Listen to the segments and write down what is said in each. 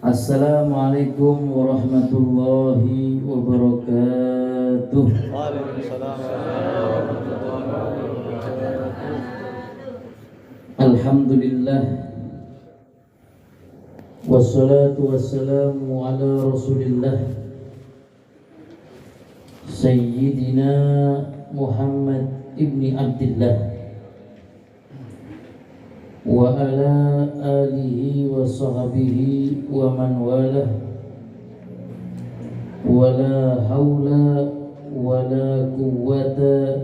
Assalamualaikum warahmatullahi wabarakatuh. Alhamdulillah, wassalatu wassalamu ala rasulillah Sayyidina Muhammad ibni Abdillah wa ala alihi wa sahbihi wa man walah, wa la hawla wa la quwwata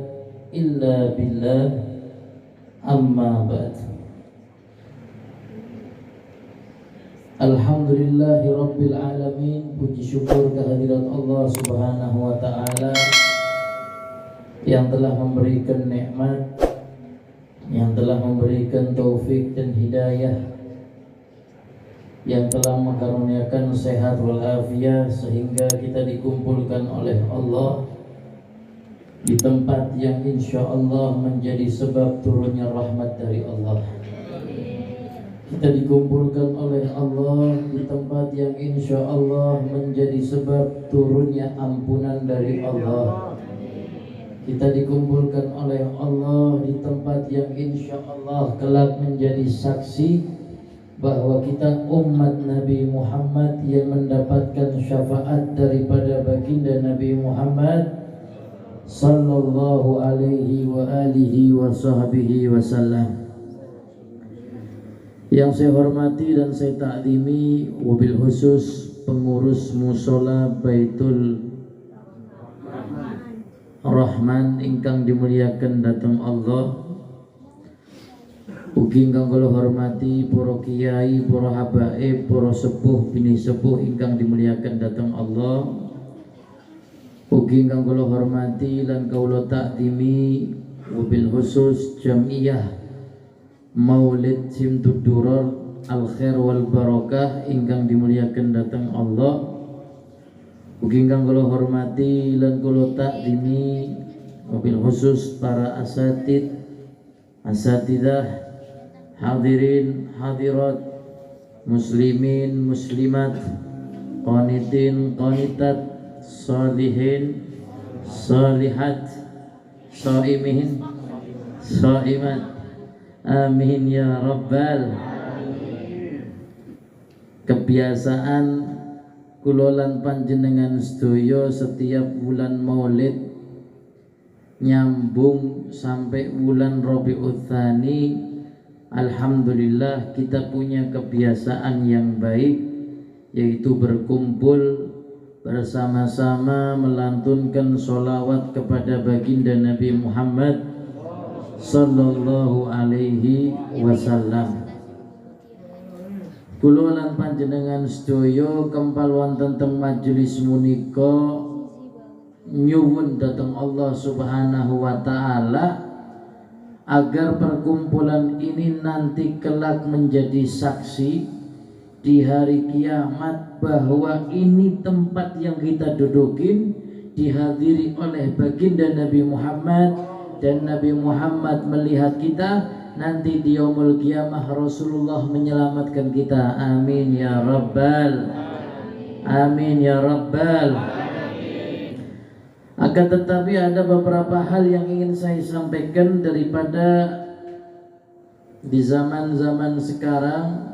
illa billah, amma ba'd. Alhamdulillahi rabbil alamin. Puji syukur kehadirat Allah subhanahu wa ta'ala yang telah memberikan nikmat, yang telah memberikan taufik dan hidayah, yang telah mengaruniakan sehat walafiat sehingga kita dikumpulkan oleh Allah di tempat yang insya Allah menjadi sebab turunnya rahmat dari Allah. Kita dikumpulkan oleh Allah di tempat yang insya Allah menjadi sebab turunnya ampunan dari Allah. Kita dikumpulkan oleh Allah di tempat yang insya Allah kelak menjadi saksi bahwa kita umat Nabi Muhammad yang mendapatkan syafaat daripada baginda Nabi Muhammad sallallahu alaihi wa alihi wa sahbihi wasallam. Yang saya hormati dan saya takzimi, wabil khusus pengurus musola Baitul Rahman ingkang dimuliakan datang Allah. Ugi ingkang kula hormati para kiai, para habaib, para sepuh bini sepuh ingkang dimuliakan datang Allah. Ugi ingkang kula hormati lan kula takzimi wabil khusus Jamiyah Maulid Simtud Durar Al Khair wal Barakah ingkang dimuliakan datang Allah. Ugi ingkang kula hormati lan kula takzimi wabil khusus para asatidah, hadirin hadirat, muslimin muslimat, qanitin qanitat, salihin salihat, shaimin shaimat, amin ya rabbal. Kebiasaan kulolan panjenengan sedaya setiap bulan Maulid nyambung sampai bulan Rabiul Tsani. Alhamdulillah kita punya kebiasaan yang baik, yaitu berkumpul bersama-sama melantunkan sholawat kepada baginda Nabi Muhammad sallallahu alaihi wasallam. Kula lan panjenengan sedaya kempal wonten teng majelis menika nyuwun dhateng Allah Subhanahu wa taala agar perkumpulan ini nanti kelak menjadi saksi di hari kiamat bahwa ini tempat yang kita dudukin dihadiri oleh baginda Nabi Muhammad, dan Nabi Muhammad melihat kita nanti di yaumul qiyamah. Rasulullah menyelamatkan kita. Amin ya rabbal, amin ya rabbal. Akan tetapi ada beberapa hal yang ingin saya sampaikan daripada di zaman-zaman sekarang.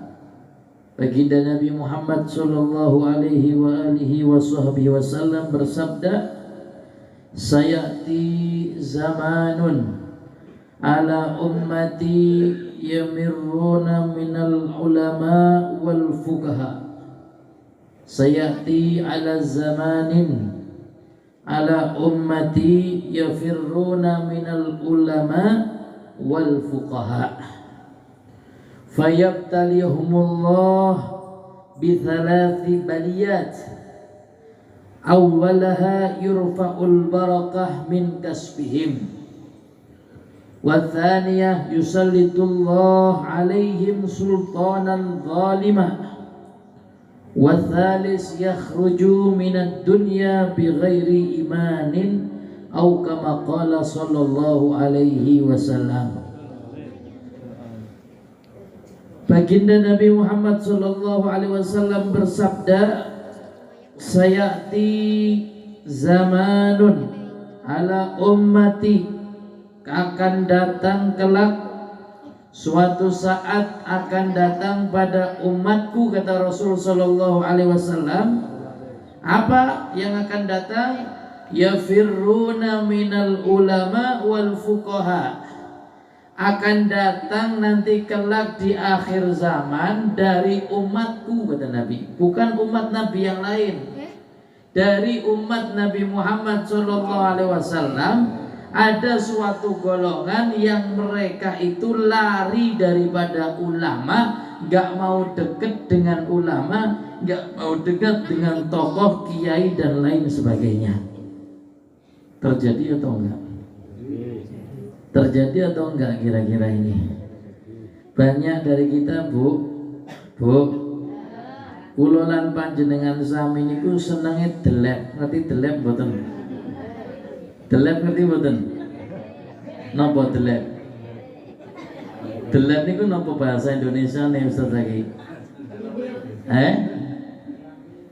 Baginda Nabi Muhammad sallallahu alaihi wa alihi wasallam bersabda, sayati zamanun ala ummati yamirruna minal ulama wal fuqaha. Sayati ala zamanin ala ummati yafirruna minal ulama wal fuqaha fayabtalihumullah bithalathi baliyat. Awwalaha yurfa'ul barakah min kasbihim, wa thaniyah yusallitullah alaihim sultanan zalimah, wa thalis yakhruju minad dunya bighairi imanin au kama qala sallallahu alaihi wasallam. Baginda Nabi Muhammad sallallahu alaihi wasallam bersabda, sayati zamanun ala ummati, akan datang kelak suatu saat akan datang pada umatku, kata Rasul sallallahu alaihi wasallam. Apa yang akan datang? Yafirruna minal ulama wal fuqaha, akan datang nanti kelak di akhir zaman dari umatku, kata Nabi, bukan umat Nabi yang lain, dari umat Nabi Muhammad SAW. Ada suatu golongan yang mereka itu lari daripada ulama, gak mau deket dengan ulama, gak mau dekat dengan tokoh, kiai dan lain sebagainya. Terjadi atau enggak? Terjadi atau enggak kira-kira ini? Banyak dari kita, Bu, kulolan panjenengan sami niku senenge delep. Ngerti delep mboten? Delep ngerti mboten? Napa delep? Delep niku napa bahasa Indonesia nih Ustaz lagi?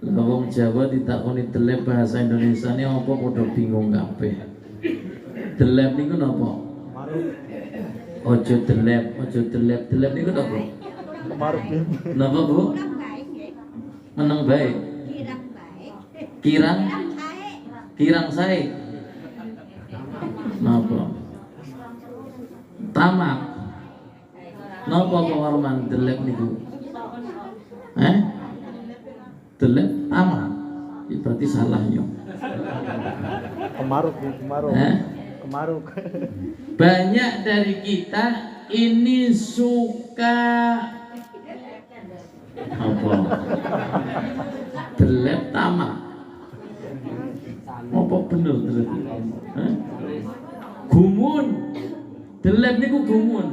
Wong Jawa ditakoni delep bahasa Indonesia nih apa padha bingung kabeh. Delep niku napa? Ojo delep, delep niku napa? Napa, Bu? Meneng baik. Kirang sae. Napa? Tamak. Napa kawarman delep niku? Delep tamak. Itu berarti salahnya. Kemaruk. Kemaruk. Banyak dari kita ini suka apa? Delep tamak. Apa bener delep? Gumun. Delep niku gumun.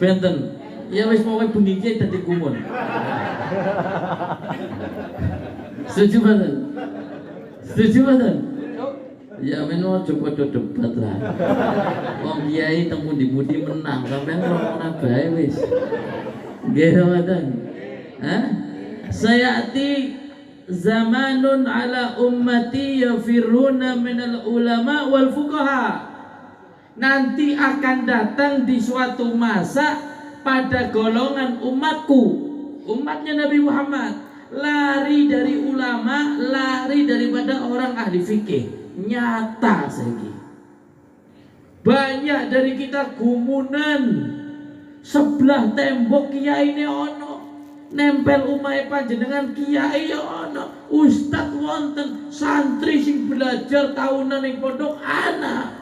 Benten. Ya wis mau bengi iki dadi gumun. Setuju mboten? Setuju mboten? Ya men coba debat lah. Wong kiai temu di budi menang, sampean ngomong bae wis. Nggih mboten? Sayati zamanun ala ummati yafirruna minal ulama wal fuqaha. Nanti akan datang di suatu masa pada golongan umatku, umatnya Nabi Muhammad, lari dari ulama, lari daripada orang ahli fikih. Nyata saiki. Banyak dari kita gumunan sebelah tembok kiai ne ono, nempel umahe panjenengan kiai ya ono, ustad wonten, santri sing belajar tahunan ing pondok ana.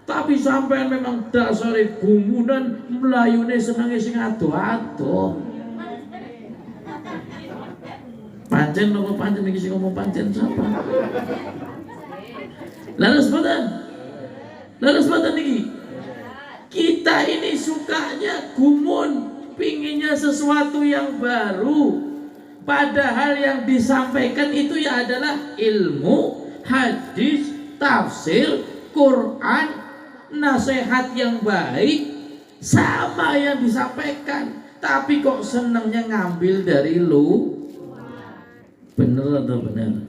Tapi sampean memang dasare gumunan, mlayune senenge sing ado-ado. Pancen nopo pancen iki sing ngomong pancen sapa? Lalu sebentar niki. Kita ini sukanya gumun, pinginnya sesuatu yang baru. Padahal yang disampaikan itu ya adalah ilmu, hadis, tafsir, Quran, nasihat yang baik, sama yang disampaikan. Tapi kok senangnya ngambil dari lu? Bener atau bener?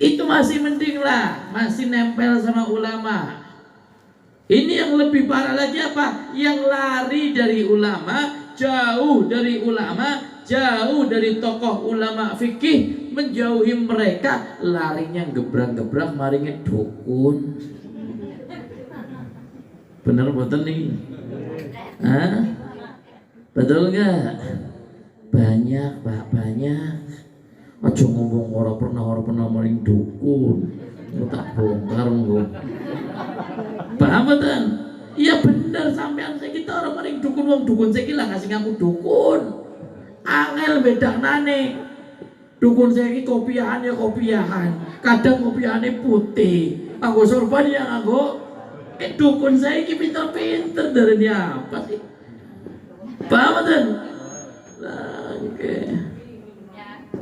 Itu masih mending lah, masih nempel sama ulama. Ini yang lebih parah lagi apa? Yang lari dari ulama, jauh dari ulama, jauh dari tokoh ulama fikih, menjauhi mereka, larinya gebrak-gebrak, maringnya dukun. Bener betul nih? Betul nggak? Banyak Pak, banyak. Aja ngomong orang pernah maring dukun. Lu tak bongkar nggo. Paham betul? Iya bener, sampean saiki kita orang maring dukun, wong dukun saiki lah ngasih ngaku dukun. Angel bedaknane. Dukun saiki kopiahan ya kopiahan. Kadang kopiahane putih. Anggo sorban ya anggo. Dukun saya ini pinter-pinter dari dia apa sih? Paham kan? Nah, oke.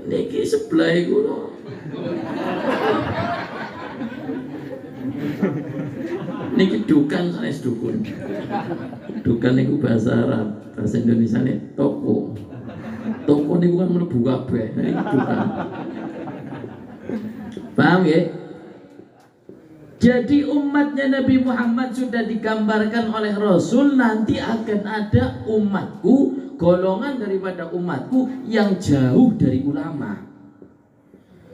Niki sebelah itu Niki dukan sanes dukun. Dukan niku bahasa Arab, bahasa Indonesia nih toko. Toko niku kan mlebu kabeh. Niki dukan. Paham ya? Jadi umatnya Nabi Muhammad sudah digambarkan oleh Rasul, nanti akan ada umatku, golongan daripada umatku yang jauh dari ulama.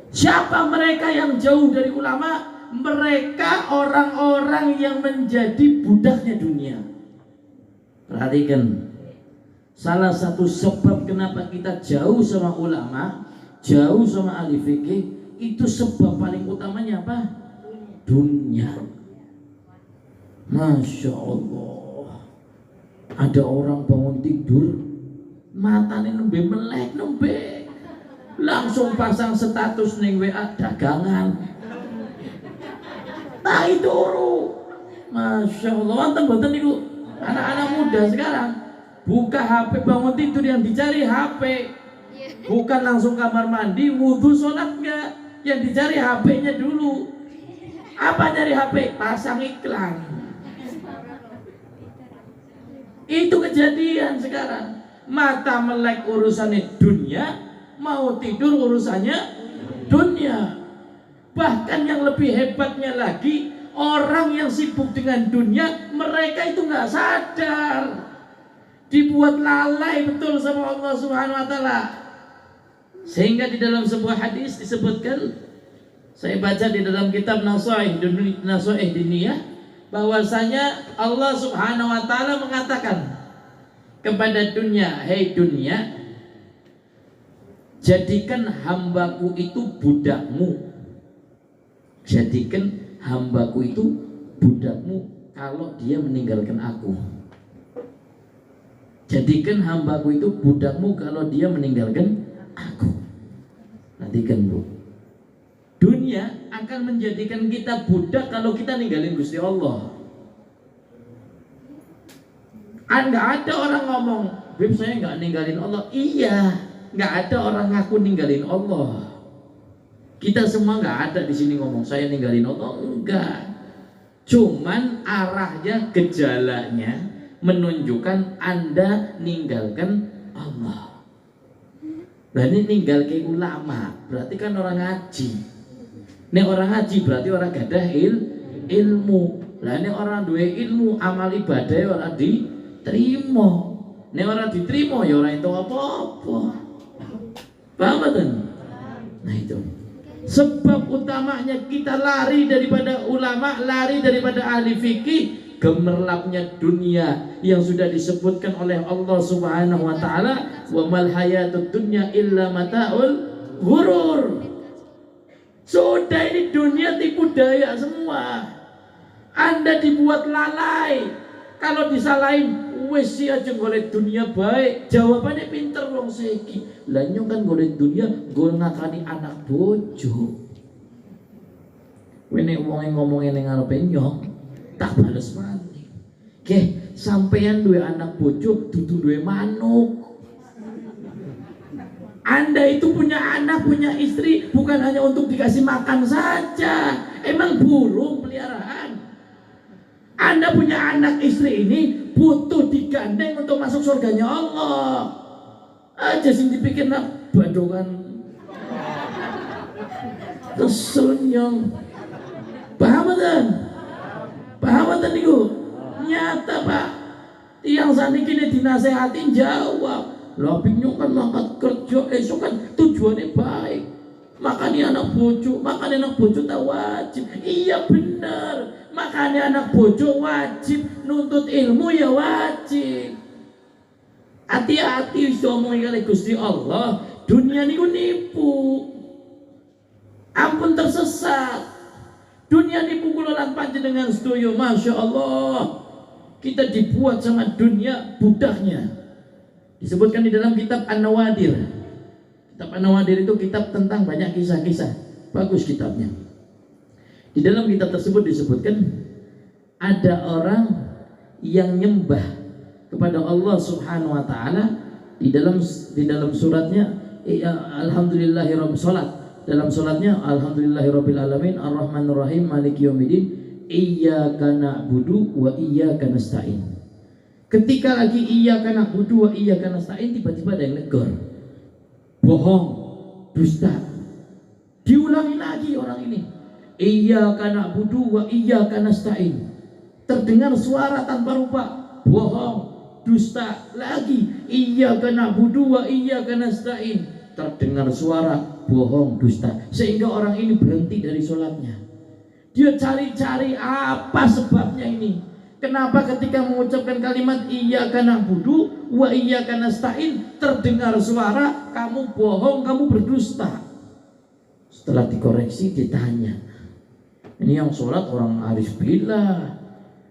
Siapa mereka yang jauh dari ulama? Mereka orang-orang yang menjadi budaknya dunia. Perhatikan, salah satu sebab kenapa kita jauh sama ulama, jauh sama ahli fikih, itu sebab paling utamanya apa? Dunia. Masya Allah, ada orang bangun tidur matanya nembe melek nembe, langsung pasang status ning WA dagangan. Nah itu Masya Allah, wonten niku anak-anak muda sekarang buka HP bangun tidur yang dicari HP, bukan langsung kamar mandi wudhu sholat enggak, yang dicari HP-nya dulu. Apa nyari HP? Pasang iklan. Itu kejadian sekarang. Mata melek urusannya dunia, mau tidur urusannya dunia. Bahkan yang lebih hebatnya lagi, orang yang sibuk dengan dunia, mereka itu nggak sadar, dibuat lalai betul sama Allah Subhanahu Wa Taala. Sehingga di dalam sebuah hadis disebutkan, saya baca di dalam kitab Nasaih Diniyah, bahwasanya Allah Subhanahu Wa Taala mengatakan kepada dunia, hei dunia, jadikan hambaku itu budakmu. Jadikan hambaku itu budakmu kalau dia meninggalkan aku. Jadikan hambaku itu budakmu kalau dia meninggalkan aku. Nantikan bu, dunia akan menjadikan kita budak kalau kita ninggalin Gusti Allah. Nggak ada orang ngomong, Beb saya nggak ninggalin Allah. Iya, nggak ada orang ngaku ninggalin Allah. Kita semua nggak ada di sini ngomong saya ninggalin Allah, enggak. Cuman arahnya, gejalanya menunjukkan Anda ninggalkan Allah. Nah ini ninggal ke ulama, berarti kan orang ngaji. Ini orang ngaji berarti orang gadah ilmu. Lah ini orang duwe ilmu, amal ibadah orang diterima. Ini orang diterima ya orang itu apa-apa. Paham betul? Nah itu. Sebab utamanya kita lari daripada ulama, lari daripada ahli fikih, gemerlapnya dunia yang sudah disebutkan oleh Allah Subhanahu Wa Taala, wa mal hayatud dunya illa mata'ul ghurur. Sudah ini dunia tipu daya semua. Anda dibuat lalai. Kalau disalahin, wes sih aja golek dunia baik. Jawabannya pinter wong seki. Lah nyong kan golek dunia, gue ngakani anak bojo. Wene wong ngomongin ning ngarepe nyong, tak bales mati. Nggih, sampeyan duwe anak bojo dudu duwe manuk. Anda itu punya anak, punya istri bukan hanya untuk dikasih makan saja. Emang burung peliharaan. Anda punya anak istri ini butuh digandeng untuk masuk surganya Allah. Aja sing dipikir nak badongan kesel nyong. Paham kan? Paham kan niku? Nyata Pak. Tiang saniki dinasehatin jawab. Lah bingung kan mangkat kerja esok kan tujuannya baik. Makanya anak bojo tak wajib. Iya benar. Makanya anak bojo wajib nuntut ilmu ya wajib. Hati-hati ngomongin kali Gusti Allah, dunia niku nipu. Ampun tersesat. Dunia nipu kula lan panjenengan sedaya, Masya Allah. Kita dibuat sama dunia budaknya. Disebutkan di dalam kitab An-Nawadir. Kitab An-Nawadir itu kitab tentang banyak kisah-kisah. Bagus kitabnya. Di dalam kitab tersebut disebutkan ada orang yang nyembah kepada Allah Subhanahu Wa Taala di dalam suratnya alhamdulillahirabbil salat, dalam salatnya alhamdulillahirabbil alamin arrahmanirrahim maliki yaumiddin iyyaka na'budu wa iyyaka nasta'in. Ketika lagi iyyaka na'budu wa iyyaka nasta'in, tiba-tiba ada yang negor. Bohong, dusta. Diulangi lagi orang ini. Iyyaka na'budu wa iyyaka nasta'in. Terdengar suara tanpa rupa. Bohong, dusta. Lagi iyyaka na'budu wa iyyaka nasta'in. Terdengar suara bohong, dusta. Sehingga orang ini berhenti dari sholatnya. Dia cari-cari apa sebabnya ini. Kenapa ketika mengucapkan kalimat iyyaka na'budu wa iyyaka nasta'in terdengar suara kamu bohong, kamu berdusta. Setelah dikoreksi ditanya. Ini yang sholat orang arif billah.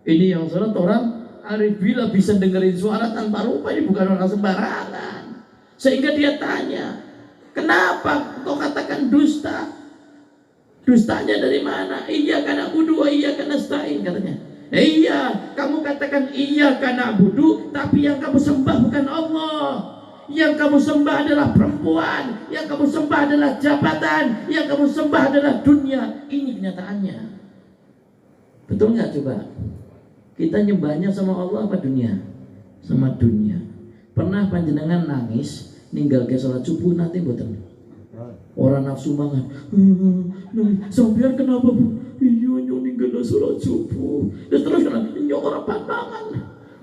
Ini yang sholat orang arif billah, bisa dengerin suara tanpa rupa. Ini bukan orang sembarangan. Sehingga dia tanya, kenapa kau katakan dusta? Dustanya dari mana? Iyyaka na'budu wa iyyaka nasta'in katanya. Iya, kamu katakan iyyaka na'budu, tapi yang kamu sembah bukan Allah. Yang kamu sembah adalah perempuan, yang kamu sembah adalah jabatan, yang kamu sembah adalah dunia. Ini kenyataannya. Betul nggak coba? Kita nyembahnya sama Allah apa dunia? Sama dunia. Pernah panjenengan nangis ninggal ke sholat subuh nanti boten? Orang nafsu mangan. Sampean kenapa bu? Iya nyong ninggal sholat subuh. Terus kenapa? Nyong orang pandangan.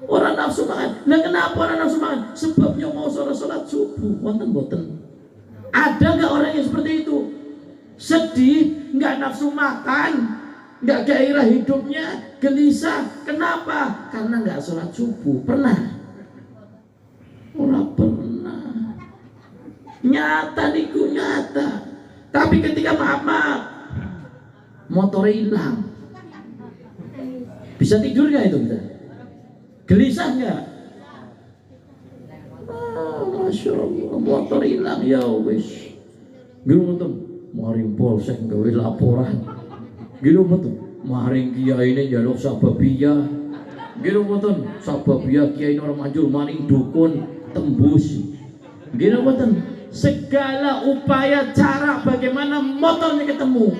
Orang nafsu mangan. Nah kenapa orang nafsu mangan? Sebabnya mau sholat subuh. Wonten boten. Ada nggak orang yang seperti itu? Sedih, nggak nafsu makan, nggak gairah hidupnya, gelisah. Kenapa? Karena nggak sholat subuh. Pernah? Orang pernah. Nyata niku nyata. Tapi ketika maaf motornya hilang, bisa tidur nggak itu kita? Gelisah nggak? Masya Allah, motor hilang ya wis. Gila betul, maring polsek gawe laporan. Gila betul, maring kiai ini jaluk sababiyah. Gila betul, sababiyah kiai orang majul maring dukun tembus. Gila betul. Segala upaya cara bagaimana motornya ketemu.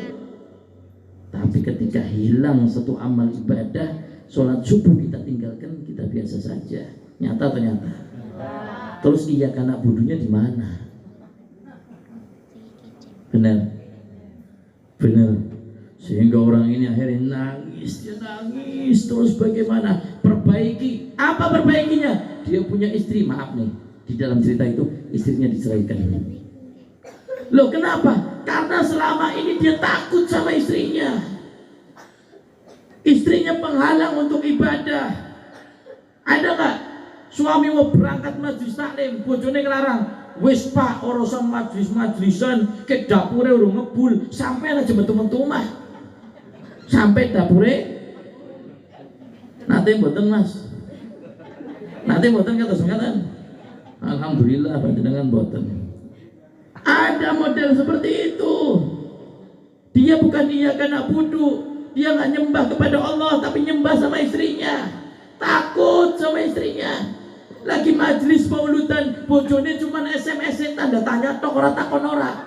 Tapi ketika hilang satu amal ibadah, sholat subuh kita tinggalkan, kita biasa saja. Nyata atau nyata? Terus iyyaka na'budunya di mana? Benar? Benar. Sehingga orang ini akhirnya nangis, dia nangis. Terus bagaimana? Perbaiki. Apa perbaikinya? Dia punya istri, maaf nih. Di dalam cerita itu istrinya diceraikan. Loh kenapa? Karena selama ini dia takut sama istrinya. Istrinya penghalang untuk ibadah. Ada nggak? Suami mau berangkat majlis taklim, bojone ngelarang. Wis pak, urusan majlis-majlisan ke dapure urung ngebul, sampai aja metu-metu mah. Sampai dapure. Nanti mboten Mas. Nanti mboten kata sengatan. Alhamdulillah panjenengan boten. Ada model seperti itu. Dia bukan iyyaka na'budu, dia nggak nyembah kepada Allah tapi nyembah sama istrinya. Takut sama istrinya. Lagi majelis mauludan, bojone cuma SMS tanda tanya tok ora takon ora.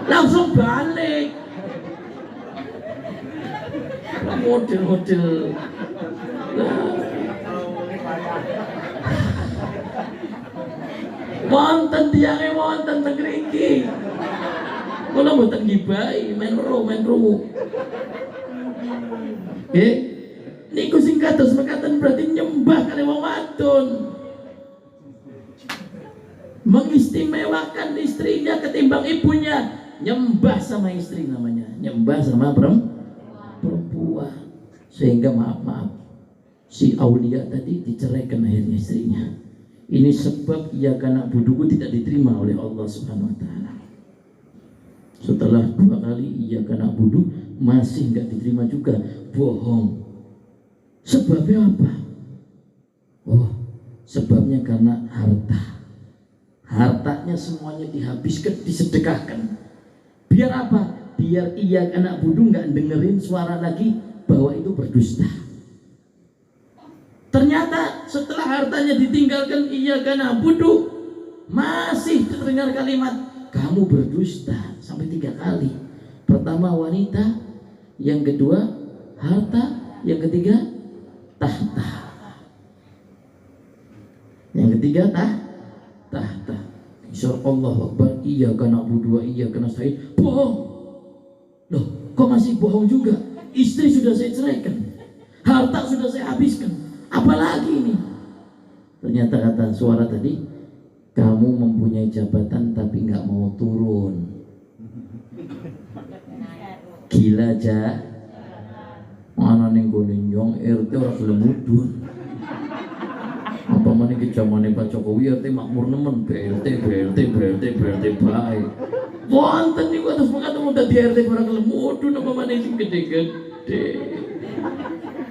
Langsung balik. Model-model. Wonten tiange wonten teng mriki. Kula mboten gibahi, men ro. Niku sing kados mekaten berarti nyembah kali wong wadon. Mengistimewakan istrinya ketimbang ibunya. Nyembah sama istri namanya. Nyembah sama perempuan. Sehingga maaf. Si Aulia tadi diceraikan akhirnya istrinya. Ini sebab iyyaka na'budu tidak diterima oleh Allah Subhanahu wa taala. Setelah 2 kali iyyaka na'budu masih enggak diterima juga, bohong. Sebabnya apa? Oh, sebabnya karena harta. Hartanya semuanya dihabiskan, disedekahkan. Biar apa? Biar iyyaka na'budu enggak dengerin suara lagi bahwa itu berdusta. Ternyata setelah hartanya ditinggalkan iyyaka na'budu, masih terdengar kalimat kamu berdusta sampai 3 kali. Pertama wanita, yang kedua harta. Yang ketiga tahta. Yang ketiga tahta. Isyar Allah Akbar, iya kana na'budu wa iya kana nasta'in. Bohong. Loh, kok masih bohong juga? Istri sudah saya ceraikan, harta sudah saya habiskan, apalagi ini? Ternyata kata suara tadi, kamu mempunyai jabatan tapi nggak mau turun. Gila aja. Mana nih gue nyong RT orang sudah mudun. Apa mana ke zamannya Pak Jokowi RT makmur nemen, BLT baik. Wonten nih gua terus mengatakan udah di RT orang kelemudun apa mana sing gede-gede.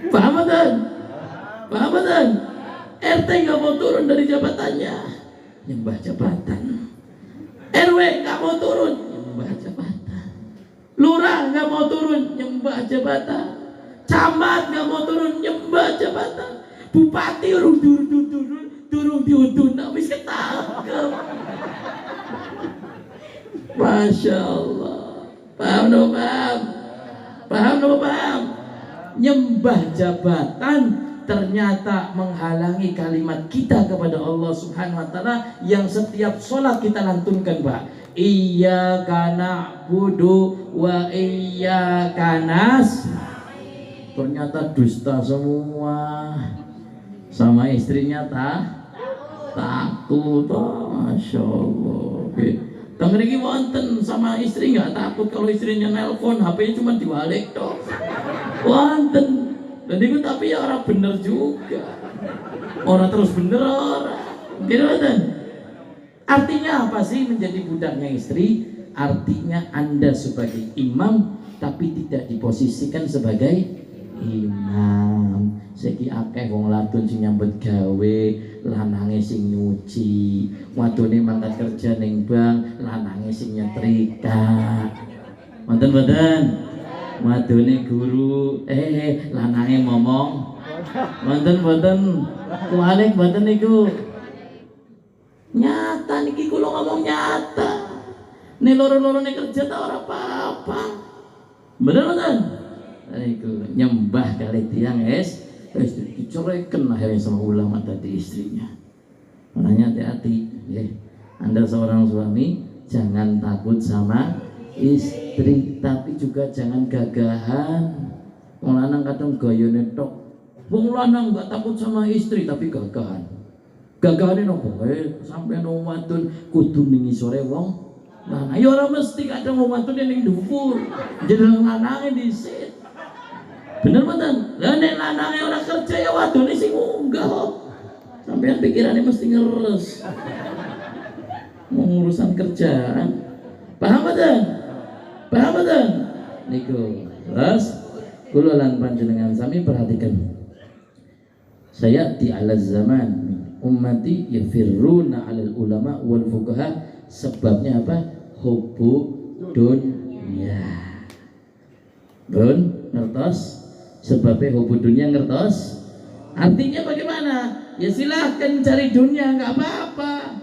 Paham kan? Paham kan? RT nggak mau turun dari jabatannya, nyembah jabatan. RW nggak mau turun, nyembah jabatan. Lurah nggak mau turun, nyembah jabatan. Camat nggak mau turun, nyembah jabatan. Bupati urung turun diudun, habis ketangkep. Masya Allah. Paham no paham? Paham no paham? Nyembah jabatan ternyata menghalangi kalimat kita kepada Allah Subhanahu wa taala yang setiap sholat kita lantunkan, Pak. Iyyaka na'budu wa iyyaka nasta'in. Ternyata dusta semua. Sama istrinya takut. Masya Allah. Tang niki wonten sama istri nggak takut kalau istrinya nelpon, HP-nya cuma diwalik toh. Wonten. Dan itu tapi ya orang bener juga. Orang terus bener orang. Gitu kan? Artinya apa sih menjadi budaknya istri? Artinya Anda sebagai imam tapi tidak diposisikan sebagai imam. Seki akeh wong ladon sing nyambut gawe, lanange sing nyuci, wadone mangkat kerja ning bank, lanange sing nyetrika. Wonten-wonten? Wadone guru, lanange ngomong. Wonten-wonten? Kualik mboten niku. Nyata niki kula ngomong nyata. Nek loro-lorone kerja ta ora apa-apa. Bener mboten? Iku nyembah kali tiang diceraikan akhirnya sama ulama tadi istrinya. Makanya hati-hati ya. Anda seorang suami jangan takut sama istri, tapi juga jangan gagahan. Wong lanang kadang gayane tok. Wong lanang enggak takut sama istri tapi gagahan. Gagahane nopo? Sampeyan wong wadon kudu ning isore wong lanang. Ya ora mesti kadang wong wadon ning dhuwur. Jeneng lanange dhisik. Bener mboten? Lah nek lanange ora kerja ya wadone sing munggah. Sampeyan pikirane mesti ngeres. Mengurusan kerjaan. Paham mboten? Paham mboten? Niku. Terus kula lan panjenengan sami perhatikan. Sayati ala zaman ummati yafirruna 'alal ulama wal fuqaha. Sebabnya apa? Hubbu dunya. Bun, ngertos? Sebabnya hubbu dunya ngertos? Artinya bagaimana? Ya silahkan cari dunia, nggak apa-apa.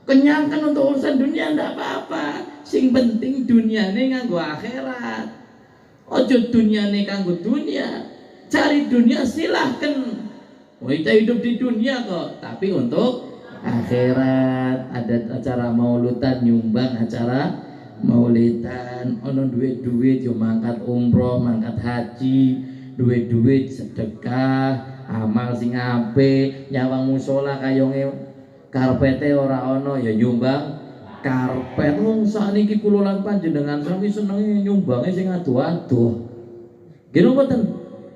Kenyangkan untuk urusan dunia, nggak apa-apa. Sing penting dunia ini nganggo akhirat. Ojo dunia ini nganggo dunia. Cari dunia silahkan. Kita hidup di dunia kok, tapi untuk akhirat. Ada acara mauludan nyumbang acara maulidan, ono duit-duit yo mangkat umroh, mangkat haji, duit-duit sedekah, amal sing apik, nyawang musala kayonge karpete ora ono ya nyumbang karpet. Wong sakniki kula lan panjenengan sami senenge nyumbange sing adoh-adoh. Gitu mboten?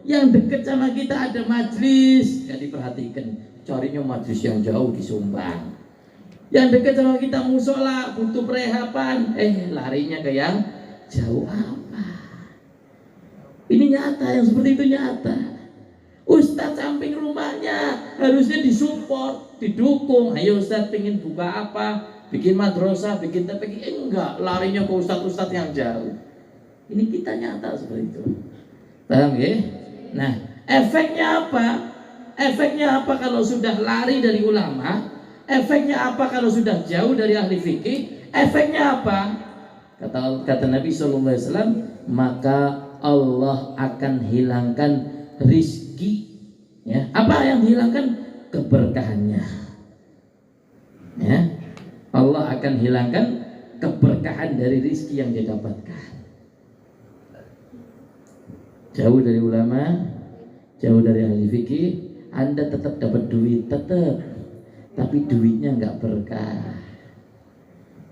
Yang dekat sama kita ada majlis, gak diperhatikan, carinya majlis yang jauh disumbang. Yang dekat sama kita musola butuh perehapan, larinya ke yang jauh apa? Ini nyata, yang seperti itu nyata. Ustadz samping rumahnya harusnya disupport, didukung. Ayo Ustadz pengen buka apa, bikin madrasah, bikin TPQ, enggak, larinya ke ustadz-ustadz yang jauh. Ini kita nyata seperti itu. Paham ya? Nah, efeknya apa? Efeknya apa kalau sudah lari dari ulama? Efeknya apa kalau sudah jauh dari ahli fikih? Efeknya apa? Kata Nabi SAW, maka Allah akan hilangkan rizki. Ya, apa yang dihilangkan? Keberkahannya. Ya, Allah akan hilangkan keberkahan dari rizki yang dia dapatkan. Jauh dari ulama, jauh dari ahli fikih, Anda tetap dapat duit, tetap, tapi duitnya nggak berkah.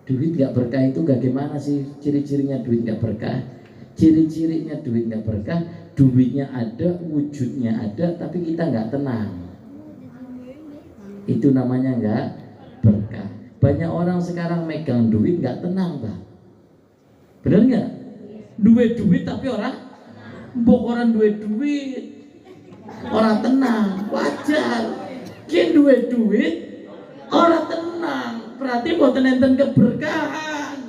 Duit nggak berkah itu bagaimana sih ciri-cirinya duit nggak berkah? Ciri-cirinya duit nggak berkah, duitnya ada, wujudnya ada, tapi kita nggak tenang. Itu namanya nggak berkah. Banyak orang sekarang megang duit nggak tenang, Pak. Benar nggak? Duit tapi orang bokoran duit orang tenang, wajar. Kian duit orang tenang, berarti mboten enten keberkahan.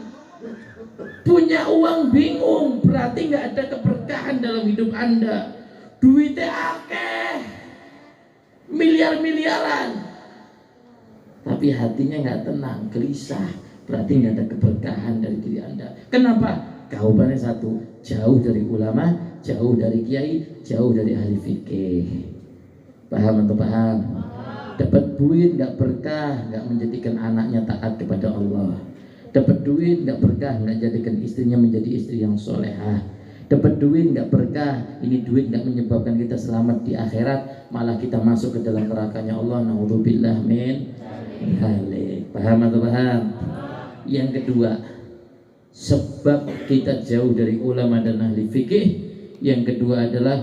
Punya uang bingung, berarti nggak ada keberkahan dalam hidup Anda. Duitnya akeh, miliaran, tapi hatinya nggak tenang, gelisah, berarti nggak ada keberkahan dari diri Anda. Kenapa? Jawabannya satu, jauh dari ulama, jauh dari kiai, jauh dari ahli fikih. Paham atau paham? Dapat duit nggak berkah, nggak menjadikan anaknya taat kepada Allah. Dapat duit nggak berkah, nggak jadikan istrinya menjadi istri yang solehah. Dapat duit nggak berkah, ini duit nggak menyebabkan kita selamat di akhirat, malah kita masuk ke dalam nerakanya Allah. Naudzubillah min dzalik. Paham atau paham? Yang kedua, sebab kita jauh dari ulama dan ahli fikih, yang kedua adalah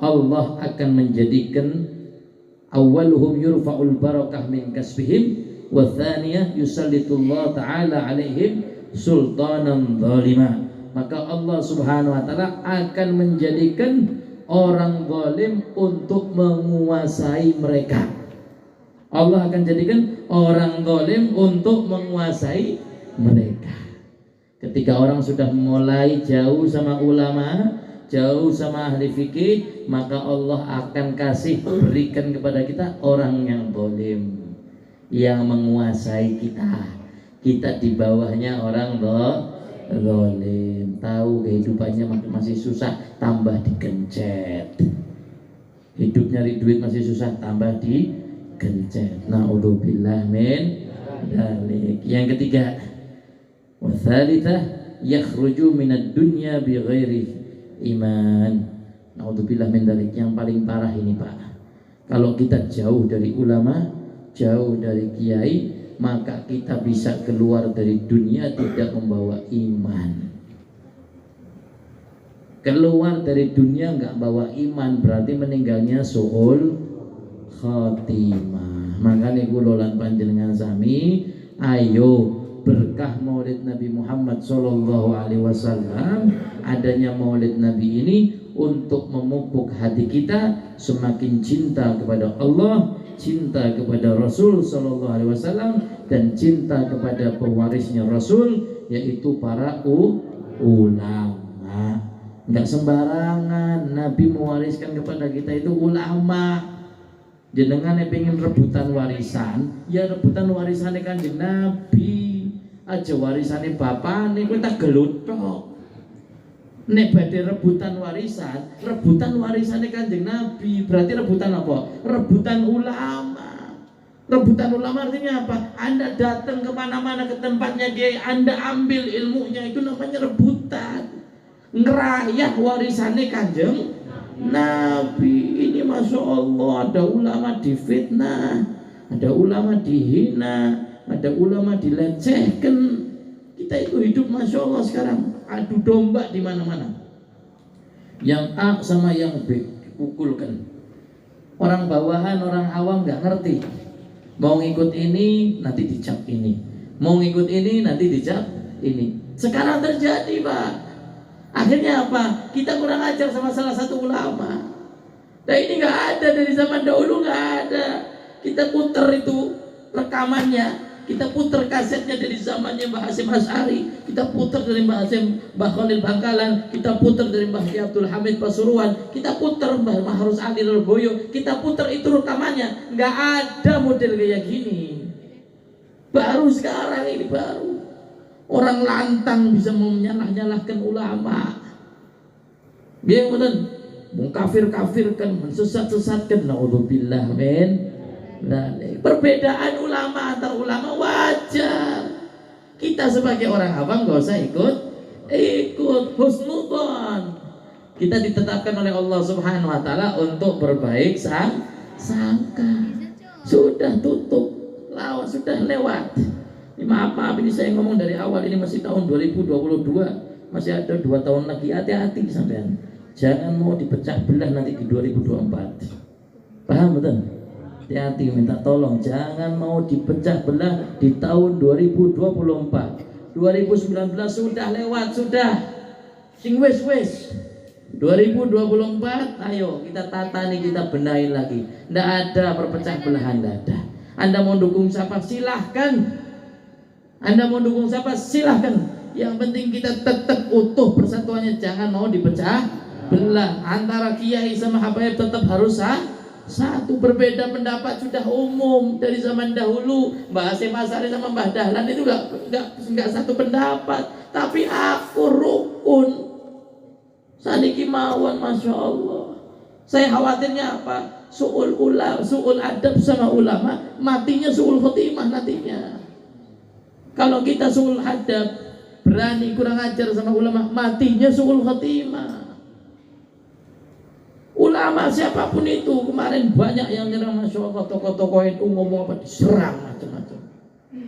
Allah akan menjadikan awwaluhum yurfa'ul barakah min kasbihim wa thaniyah yusallitullah ta'ala alaihim sultanan zalimah. Maka Allah subhanahu wa ta'ala akan menjadikan orang zalim untuk menguasai mereka. Allah akan jadikan orang zalim untuk menguasai mereka. Ketika orang sudah mulai jauh sama ulama, jauh sama ahli fikih, maka Allah akan berikan kepada kita orang yang zalim, yang menguasai kita di bawahnya orang zalim. Tahu kehidupannya masih susah, tambah digencet. Hidup nyari duit masih susah, tambah digencet. Naudzubillah min dzalik. Yang ketiga, wasalitsah yakhruju minad dunya bighairi iman. Naudzubillah min dzalik. Yang paling parah ini, Pak. Kalau kita jauh dari ulama, jauh dari kiai, maka kita bisa keluar dari dunia tidak membawa iman. Keluar dari dunia nggak bawa iman, berarti meninggalnya su'ul khatimah. Makanya kulolan panjenengan sami, ayo berkah maulid Nabi Muhammad Sallallahu Alaihi Wasallam, adanya maulid Nabi ini untuk memupuk hati kita semakin cinta kepada Allah, cinta kepada Rasul Sallallahu Alaihi Wasallam, dan cinta kepada pewarisnya Rasul, yaitu para ulama. Nggak sembarangan Nabi mewariskan kepada kita itu ulama. Jenengan pengen rebutan warisan, ya rebutan warisannya Kanjeng Nabi. Aja warisane bapane kowe tak gelut tok. Nek badhe rebutan warisane Kanjeng Nabi, berarti rebutan apa? Rebutan ulama. Rebutan ulama artinya apa? Anda datang kemana-mana ke tempatnya dia, Anda ambil ilmunya, itu namanya rebutan. Ngerayah warisannya Kanjeng Nabi. Ini Masya Allah, ada ulama difitnah, ada ulama dihina, ada ulama dilecehkan. Kita itu hidup Masya Allah sekarang adu domba di mana-mana. Yang A sama yang B dipukulkan. Orang bawahan, orang awam nggak ngerti. Mau ngikut ini nanti dicap ini, mau ngikut ini nanti dicap ini. Sekarang terjadi, Pak. Akhirnya apa? Kita kurang ajar sama salah satu ulama. Nah ini nggak ada dari zaman dahulu, nggak ada. Kita putar itu rekamannya, kita putar kasetnya dari zamannya Mbah Hasyim Asy'ari, kita putar dari Mbah Hasyim, Mbah Khalil Bangkalan, kita putar dari Mbah Ki Abdul Hamid Pasuruan, kita putar Mbah Mahruz Ali Lurboyo, kita putar itu rekamannya. Nggak ada model kayak gini. Baru sekarang ini baru. Orang lantang bisa menyalah-nyalahkan ulama. Nggih mboten. Mengkafir-kafirkan, mensesat-sesatkan, naudzubillah min. Nah, perbedaan ulama antar ulama wajar. Kita sebagai orang awam nggak usah ikut husnudzon. Kita ditetapkan oleh Allah Subhanahu wa taala untuk berbaik sangka. Sudah tutup, lawan sudah lewat. Maaf ini saya ngomong dari awal, ini masih tahun 2022. Masih ada 2 tahun lagi, hati-hati sampean. Jangan mau dipecah belah nanti di 2024. Paham betul? Hati-hati, minta tolong jangan mau dipecah belah di tahun 2024. 2019 sudah lewat, sudah. Sing wis. 2024 ayo kita tatani, kita benahi lagi. Tidak ada perpecah belahan, tidak ada. Anda mau dukung siapa silahkan. Yang penting kita tetap utuh persatuannya, jangan mau dipecah belah. Antara kiai sama habaib tetap harus satu. Berbeda pendapat sudah umum dari zaman dahulu. Mbah Hasyim Asy'ari sama Mbah Dahlan itu enggak satu pendapat, tapi aku rukun. Saniki mawon, masya Allah. Saya khawatirnya apa? Su'ul adab sama ulama, matinya su'ul khotimah nantinya. Kalau kita su'ul adab, berani kurang ajar sama ulama, matinya su'ul khotimah. Ulama siapapun itu, kemarin banyak yang nyerang, masya Allah, tokoh-tokoh NU ngomong apa, diserang macam-macam.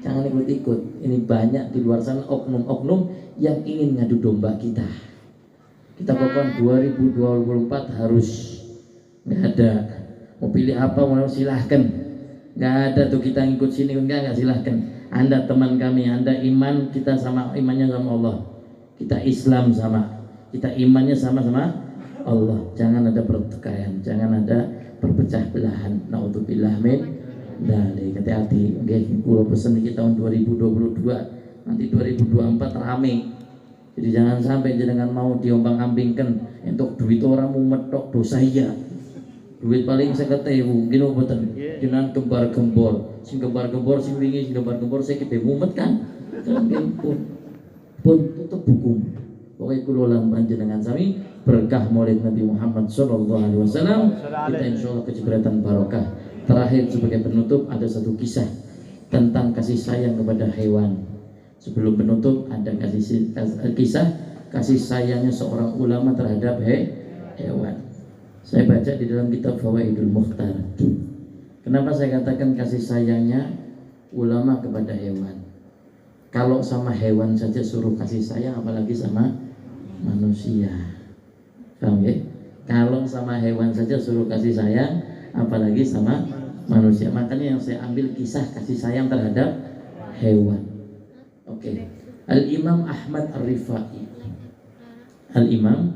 Jangan ikut-ikut. Ini banyak di luar sana oknum-oknum yang ingin ngadu domba kita. Kita pokoknya 2024 harus, nggak ada mau pilih apa, mau silahkan, nggak ada tuh kita ngikut sini, enggak silahkan. Anda teman kami, Anda iman, kita sama imannya sama Allah, kita Islam sama, kita imannya sama-sama Allah. Jangan ada pertikaian, jangan ada perpecah belahan. Naudzubillah min dzalik. Hati-hati. Nggih, kula pesen iki tahun 2022, nanti 2024 rame. Jadi jangan sampai jenengan mau diombang-ambingkan untuk duit orang mumet tok dosa iya. Duit paling 50.000 gino mboten. Jenengan gembar-gembor. Sing gembar-gembor sing wingi sing gembar-gembor saya kita mumet kan. Pun tutup buku. Pokoknya kula lan panjenengan sami berkah Maulid Nabi Muhammad sallallahu alaihi wasallam, kita insyaallah kejebratan barokah. Terakhir sebagai penutup ada satu kisah tentang kasih sayang kepada hewan. Sebelum penutup ada kisah kasih sayangnya seorang ulama terhadap hewan. Saya baca di dalam kitab Fawaidul Mukhtar. Kenapa saya katakan kasih sayangnya ulama kepada hewan? Kalau sama hewan saja suruh kasih sayang, apalagi sama manusia. Paham ya? Kalau sama hewan saja suruh kasih sayang, apalagi sama manusia. Makanya yang saya ambil kisah kasih sayang terhadap hewan. Oke. Al-Imam Ahmad Ar-Rifai. Al-Imam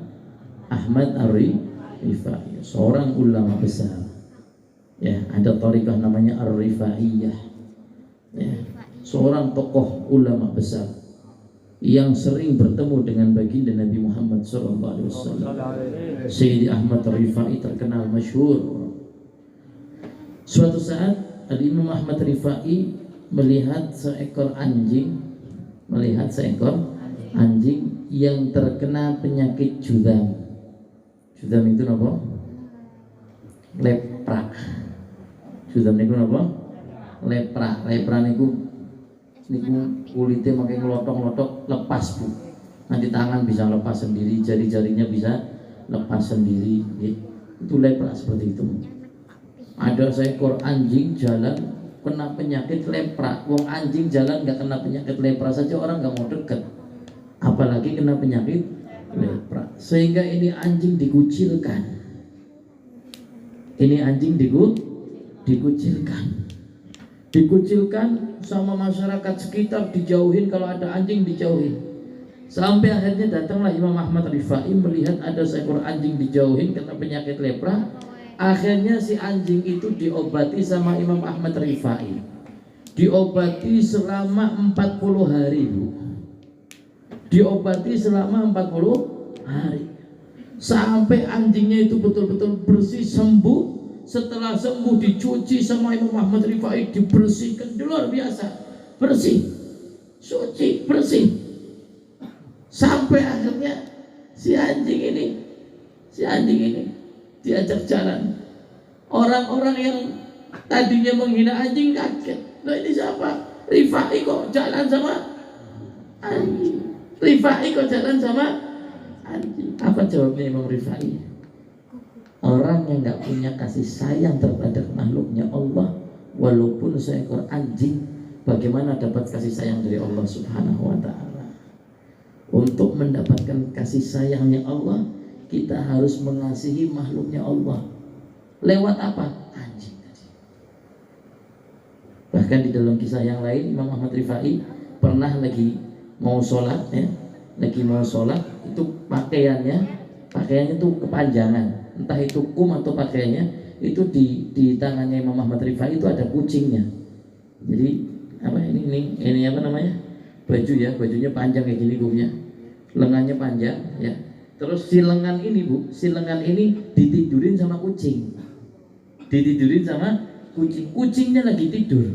Ahmad Ar-Rifai, seorang ulama besar. Ya, ada thariqah namanya Ar-Rifaiyah. Ya, seorang tokoh ulama besar yang sering bertemu dengan baginda Nabi Muhammad SAW. Sayyidi Ahmad Ar-Rifai terkenal masyhur. Suatu saat Al-Imam Ahmad Rifai melihat seekor anjing yang terkena penyakit judam. Judam itu apa? Lepra. Judam itu apa? Lepra. Lepra niku kulitnya makin ngelotok-ngelotok, lepas bu. Nanti tangan bisa lepas sendiri, jari-jarinya bisa lepas sendiri. Itu lepra seperti itu. Ada seekor anjing jalan kena penyakit lepra. Wong anjing jalan nggak kena penyakit lepra saja orang nggak mau deket, apalagi kena penyakit lepra. Sehingga ini anjing dikucilkan. Dikucilkan sama masyarakat sekitar, dijauhin. Kalau ada anjing dijauhin. Sampai akhirnya datanglah Imam Ahmad Rifai melihat ada seekor anjing dijauhin kena penyakit lepra. Akhirnya si anjing itu diobati sama Imam Ahmad Rifai. Diobati selama 40 hari bu. Diobati selama 40 hari. Sampai anjingnya itu betul-betul bersih, sembuh. Setelah sembuh dicuci sama Imam Ahmad Rifai, dibersihkan luar biasa. Bersih, suci, bersih. Sampai akhirnya si anjing ini Si anjing ini diajak jalan. Orang-orang yang tadinya menghina anjing kaget. Nah ini siapa? Rifai kok jalan sama anjing. Rifai kok jalan sama anjing. Apa jawabnya Imam Rifai? Orang yang nggak punya kasih sayang terhadap makhluknya Allah, walaupun seekor anjing, bagaimana dapat kasih sayang dari Allah Subhanahu wa Ta'ala? Untuk mendapatkan kasih sayangnya Allah, kita harus mengasihi makhluknya Allah. Lewat apa? Anjing. Bahkan di dalam kisah yang lain, Imam Ahmad Rifai pernah lagi mau sholat, ya, lagi mau sholat, itu pakaiannya tuh kepanjangan, entah itu kum atau pakaiannya itu di tangannya Imam Ahmad Rifai itu ada kucingnya. Jadi apa ini apa namanya, baju ya, bajunya panjang kayak gini kumnya, lengannya panjang ya. Terus si lengan ini ditidurin sama kucing, kucingnya lagi tidur.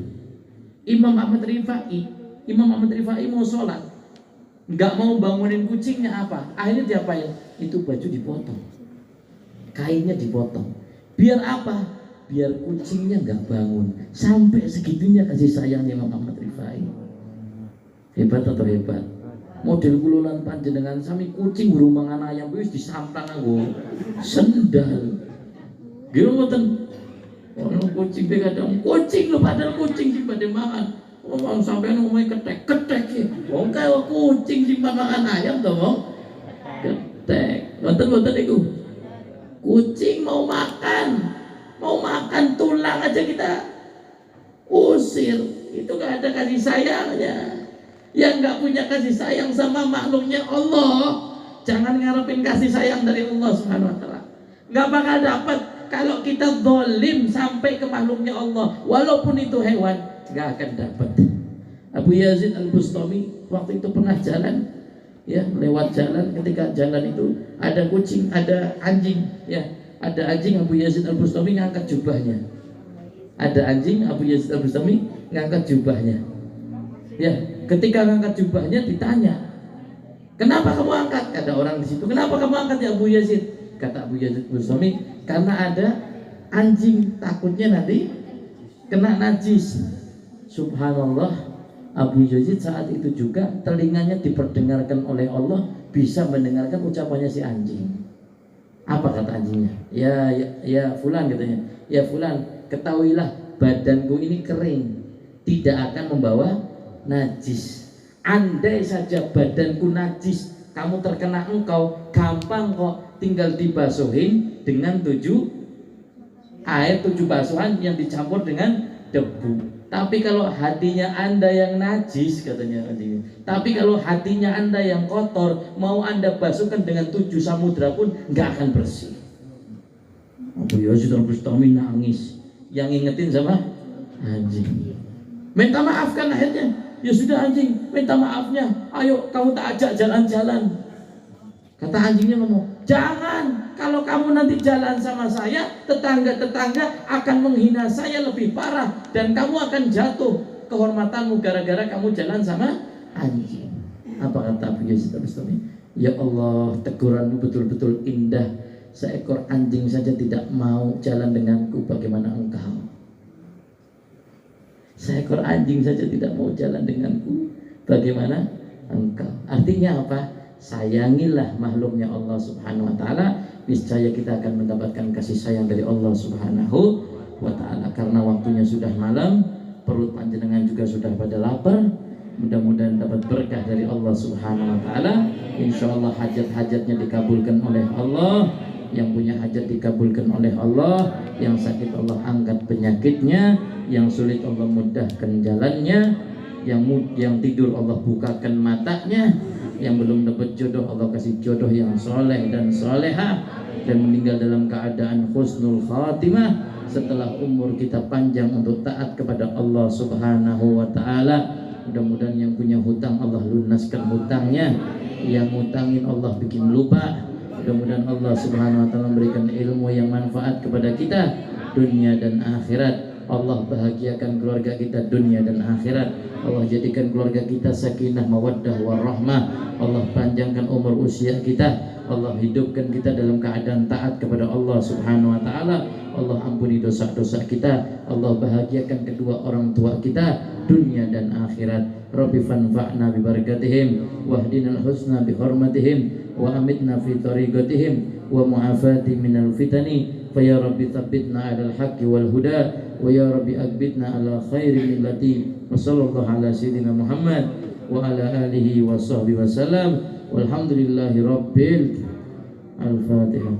Imam Ahmad Rifai mau sholat, nggak mau bangunin kucingnya, apa? Akhirnya diapain? Itu baju dipotong, kainnya dipotong. Biar apa? Biar kucingnya nggak bangun. Sampai segitunya kasih sayangnya Imam Ahmad Rifai. Hebat atau hebat? Model kululan panjenengan sami kucing burung mangan ayam wis disampang nggo sendal. Nggih mboten. Ono kucing kadang kucing lho, padahal kucing sing badhe mangan. Wong sampean ngomong ketek ya. Wong kaya kucing sing mangan ayam to, wong. Ketek. Mboten iku. Kucing mau makan tulang aja kita usir. Itu gak ada kasih sayangnya. Yang gak punya kasih sayang sama makhluknya Allah, jangan ngarepin kasih sayang dari Allah Subhanahu wa Ta'ala. Gak bakal dapat kalau kita zalim sampai ke makhluknya Allah, walaupun itu hewan, gak akan dapat. Abu Yazid Al-Bustami waktu itu pernah jalan, ya, lewat jalan, ketika jalan itu ada kucing, ada anjing, ya, ada anjing. Abu Yazid Al-Bustami ngangkat jubahnya. Ada anjing, Abu Yazid Al-Bustami ngangkat jubahnya. Ya, ketika ngangkat jubahnya ditanya, kenapa kamu angkat? Kata orang di situ, kenapa kamu angkat ya Abu Yazid? Kata Abu Yazid Al-Bustami, karena ada anjing, takutnya nanti kena najis. Subhanallah, Abu Yazid saat itu juga telinganya diperdengarkan oleh Allah, bisa mendengarkan ucapannya si anjing. Apa kata anjingnya? Ya fulan katanya. Ya fulan, ketahuilah badanku ini kering, tidak akan membawa najis. Andai saja badanku najis, kamu terkena engkau, gampang kok, tinggal dibasuhin dengan 7 basuhan yang dicampur dengan debu. Tapi kalau hatinya Anda yang najis, katanya anjingnya, tapi kalau hatinya Anda yang kotor, mau Anda basuhkan dengan 7 samudra pun nggak akan bersih. Abu Yazid Al-Bustami nangis, yang ingetin sama anjing. Minta maaf kan akhirnya. Ya sudah anjing, minta maafnya. Ayo kamu tak ajak jalan-jalan. Kata anjingnya ngomong, jangan. Kalau kamu nanti jalan sama saya, tetangga-tetangga akan menghina saya lebih parah, dan kamu akan jatuh kehormatanmu gara-gara kamu jalan sama anjing. Apa kata Abu Yazid Al-Bustami? Ya Allah, teguranmu betul-betul indah. Seekor anjing saja tidak mau jalan denganku, bagaimana engkau? Seekor anjing saja tidak mau jalan denganku, bagaimana engkau? Artinya apa? Sayangilah makhluknya Allah Subhanahu wa Ta'ala, niscaya kita akan mendapatkan kasih sayang dari Allah Subhanahu wa Ta'ala. Karena waktunya sudah malam, perut panjenengan juga sudah pada lapar. Mudah-mudahan dapat berkah dari Allah Subhanahu wa Ta'ala. Insyaallah hajat-hajatnya dikabulkan oleh Allah. Yang punya hajat dikabulkan oleh Allah, yang sakit Allah angkat penyakitnya, yang sulit Allah mudahkan jalannya, yang tidur Allah bukakan matanya, yang belum dapat jodoh Allah kasih jodoh yang soleh dan soleha, dan meninggal dalam keadaan husnul khatimah setelah umur kita panjang untuk taat kepada Allah Subhanahu wa Ta'ala. Mudah-mudahan yang punya hutang Allah lunaskan hutangnya, yang ngutangin Allah bikin lupa. Mudah-mudahan Allah Subhanahu wa Ta'ala memberikan ilmu yang manfaat kepada kita dunia dan akhirat. Allah bahagiakan keluarga kita dunia dan akhirat. Allah jadikan keluarga kita sakinah mawaddah warahmah. Allah panjangkan umur usia kita. Allah hidupkan kita dalam keadaan taat kepada Allah Subhanahu wa taala. Allah ampuni dosa-dosa kita. Allah bahagiakan kedua orang tua kita dunia dan akhirat. Rabbi fanfa'na bi barakatihim wahdinal husna bi hurmatihim wa amitna fi tariqatihim wa mu'afati minal fitani fa ya rabbi tsabbitna 'alal haqqi wal huda wa ya rabbi agbitna 'ala khairi millati wa sallallahu ala sayyidina Muhammad wa ala alihi wa sahbihi wasallam walhamdulillahi rabbil al-fatihah.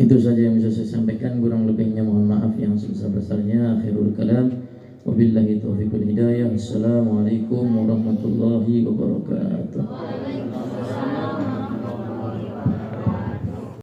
Itu saja yang bisa saya sampaikan, kurang lebihnya mohon maaf.